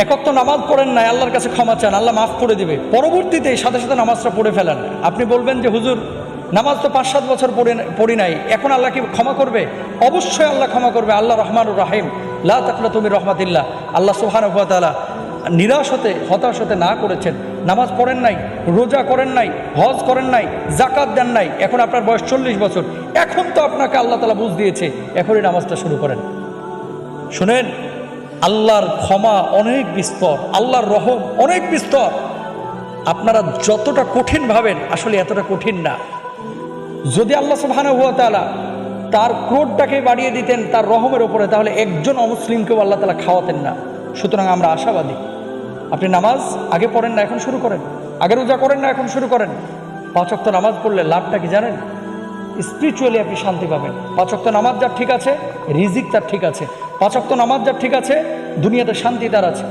একক তো নামাজ পড়েন নাই, আল্লাহর কাছে ক্ষমা চান, আল্লাহ মাফ করে দিবে। পরবর্তীতে সাথে সাথে নামাজটা পড়ে ফেলেন। আপনি বলবেন যে হুজুর নামাজ তো 5-7 বছর পড়ি নাই, এখন আল্লাহ কি ক্ষমা করবে? অবশ্যই আল্লাহ ক্ষমা করবে। আল্লাহ রহমানুর রাহিম, লা তাকনাতু মির রাহমাতিল্লাহ। আল্লাহ সুবহানাহু ওয়া তাআলা নিরাশ হতে হতাশ হতে না করেছেন। নামাজ পড়েন নাই, রোজা করেন নাই, হজ করেন নাই, জাকাত দেন নাই, এখন আপনার বয়স 40 বছর। এখন তো আপনাকে আল্লাহ তাআলা বুঝ দিয়েছে, এখনই নামাজটা শুরু করেন। শুনেন, আল্লাহর ক্ষমা অনেক বিস্তর, আল্লাহর রহম অনেক বিস্তর। আপনারা যতটা কঠিন ভাবেন আসলে এতটা কঠিন না। যদি আল্লাহ সুবহানাহু ওয়া তাআলা তার ক্রোধটাকে বাড়িয়ে দিতেন তার রহমের উপরে, তাহলে একজন অমুসলিমকেও আল্লাহ তাআলা খাওয়াতেন না। সুতরাং আমরা আশাবাদী। আপনি নামাজ আগে পড়েন না, এখন শুরু করেন। আগে রোজা করেন না, এখন শুরু করেন। 5 ওয়াক্ত নামাজ পড়লে লাভটা কি জানেন? স্পিরিচুয়ালি আপনি শান্তি পাবেন। 5 ওয়াক্ত নামাজ যার ঠিক আছে, রিজিক তার ঠিক আছে। 5 ওয়াক্ত নামাজ যার ঠিক আছে, দুনিয়াতে শান্তি তার আছে।